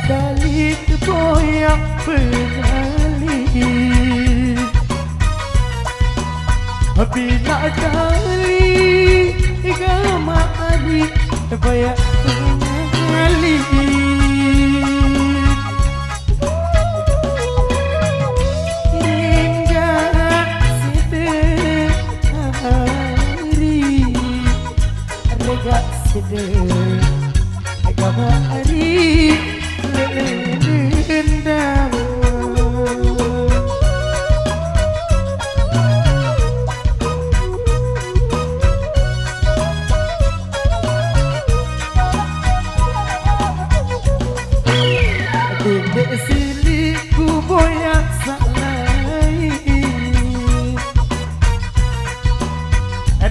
dalik boyak penali Bina dalik gama ali boyak penali Hingga sedari Rega sedari Gama ali lendang Dendek silik ku boyak salai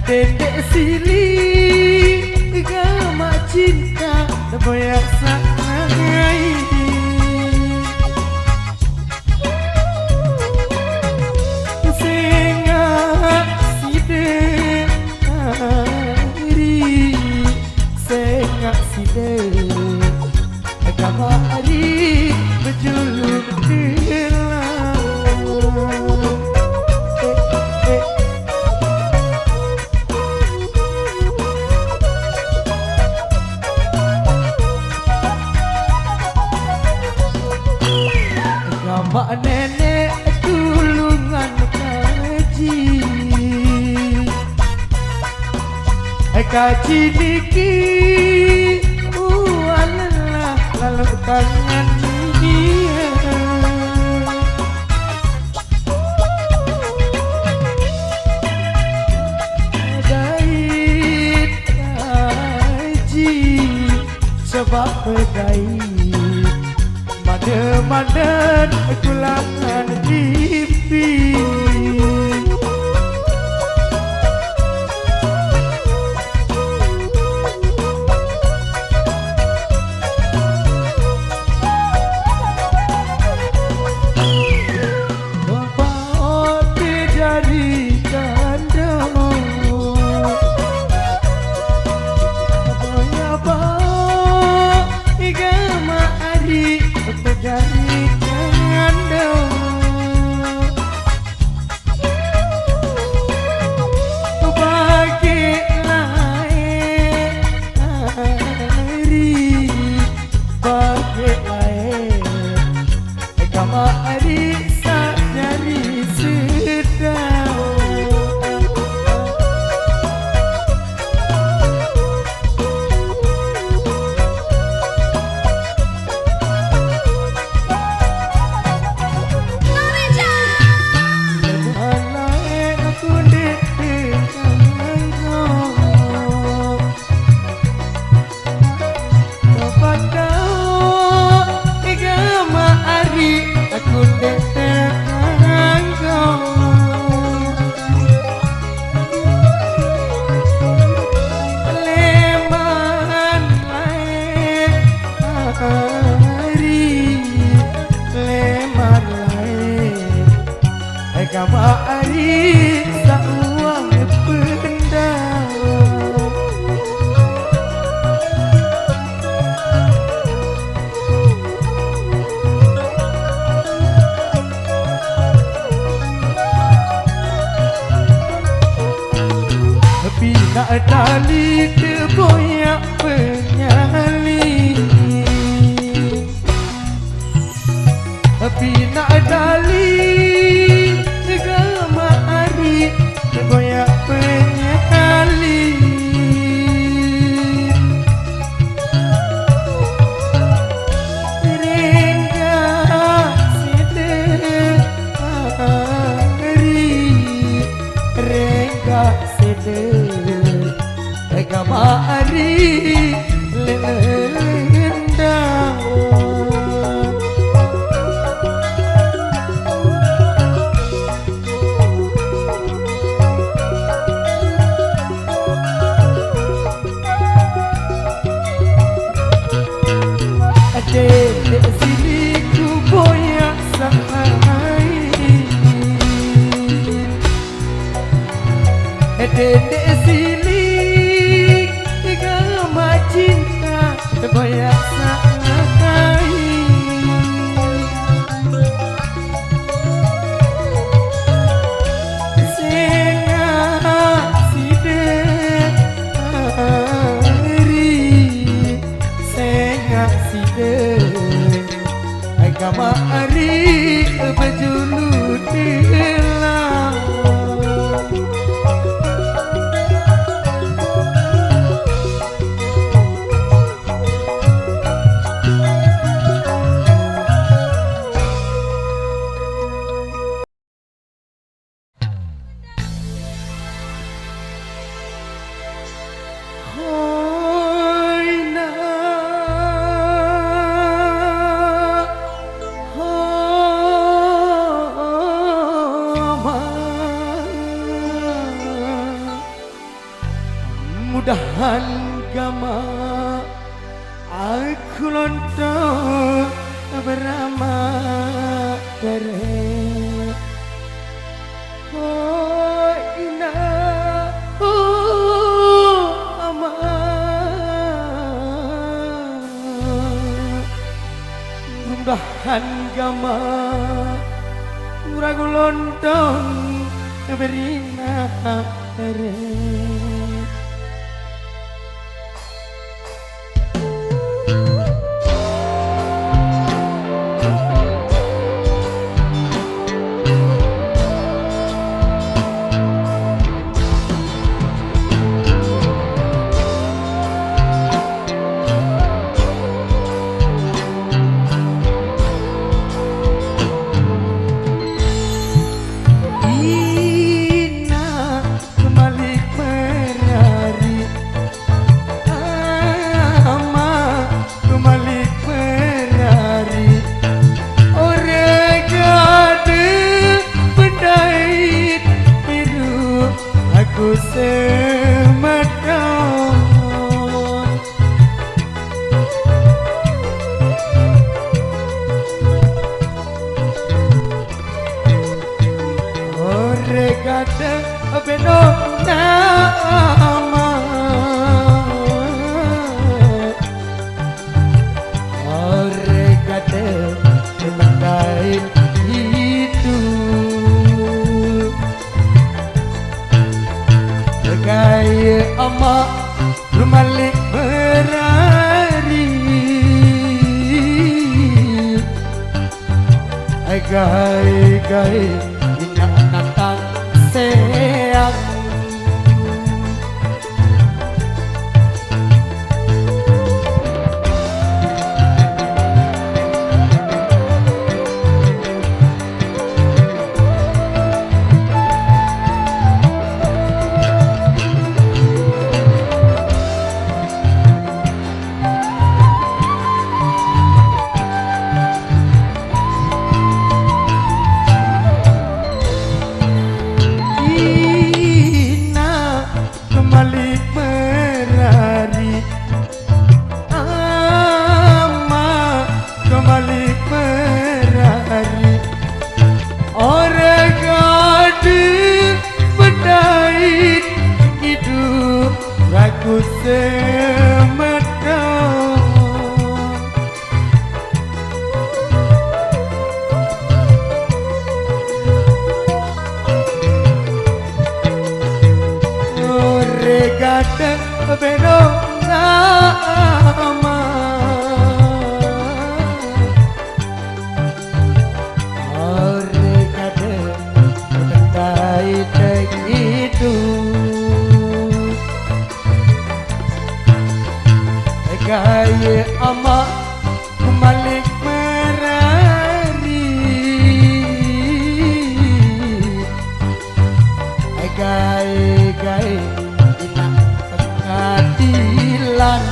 Dendek silik gama cinta boyak salai Sengak sidari Sengak sidari Gama ali berjuluk hilang Gama nenek tulungan kaji Kaji niki lalu tangan dia Dait kaji sebab pedait Mada-mada kulangan pipi Gama ari sauang pendang Bina dalik boyak penyali Bina dalik gama ari boyak penyali Rengga sedari Rengga sedari Gama ari agama ari bejulu tilang mudahan gama aku lontong berama tere oh ina oh ama mudahan gama muragu lontong berina tere ama rumalik berari gai ina natang seang gaya ama malik merari gaya ina pengadilan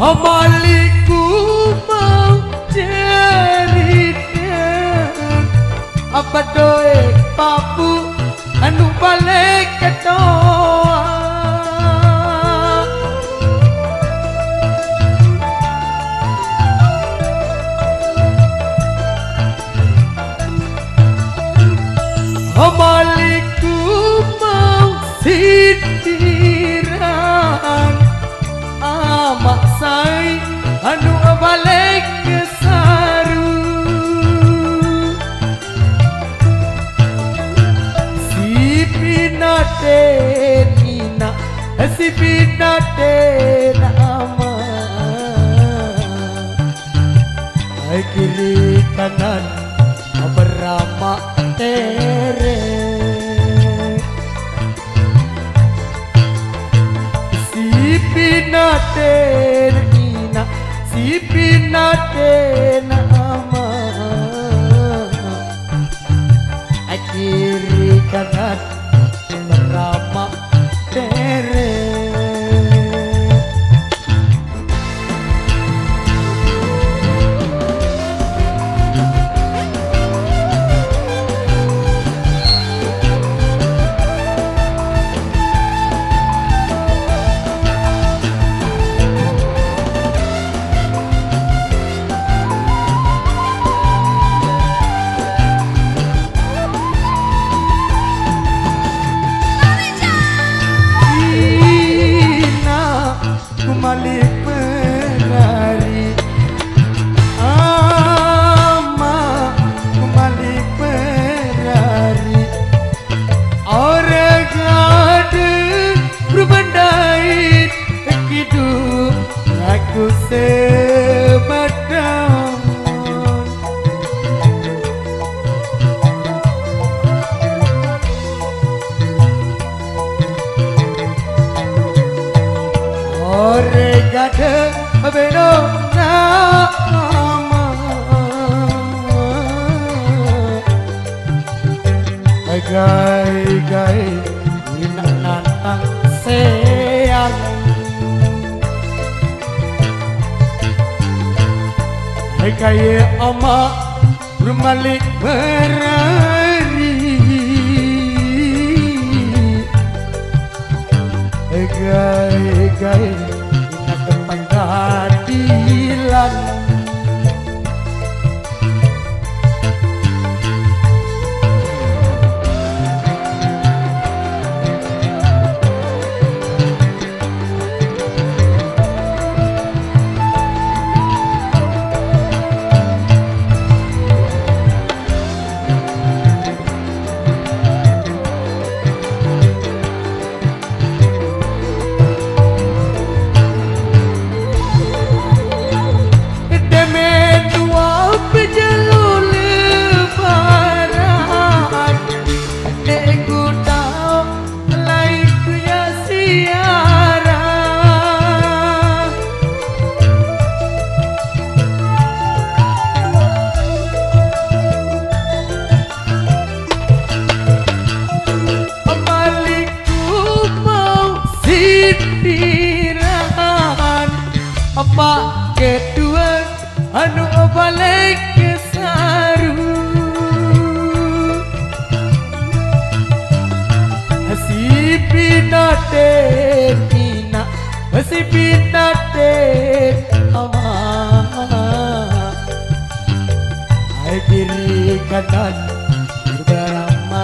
Amaliku mau ceritakan apa doe papu anu balik ketoa Amaliku mau sindiran amak say anu balik ke saru si pinate nina si pinate nama kiri kanan berama tere si pinate nina si pinate nama kiri kanan berama tere Malik penari ama malik penari orang ada berbandai hidup aku sebatang Oregade beno nama gai nantang seang gai ama bermalik berari gai ina kepenghadilan sindiran apa kedua anu balik ke saru si pinate nina si pinate ama kiri kanan berama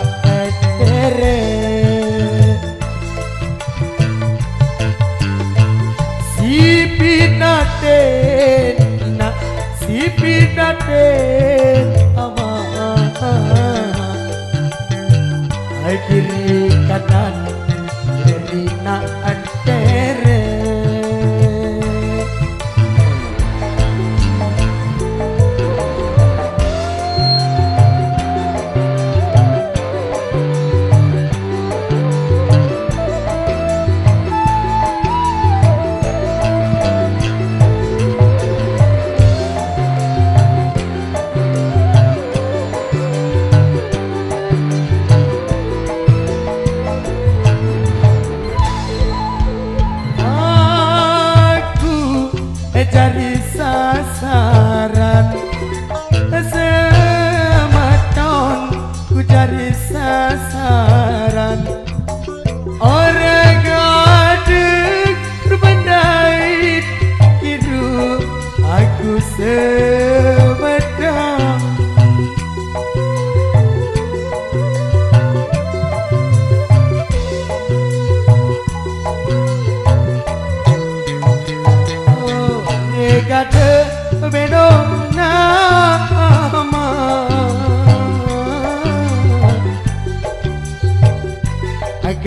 tere si pinate nina si pinate ama kiri kanan rina tere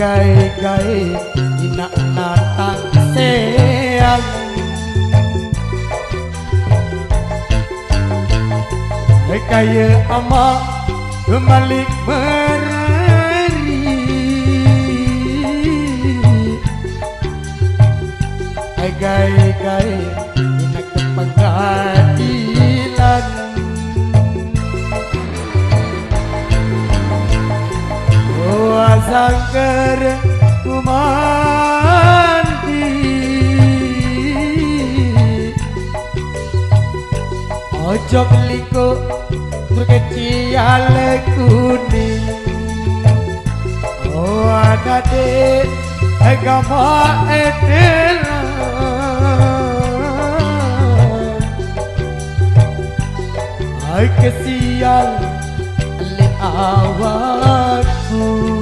gai-gai ina natang seang kaya ama kembali merari gai-gai ina kepengadilan sangker kumandi ojo liko terkecial kuning oh ada de agama edela ay kesial le awakku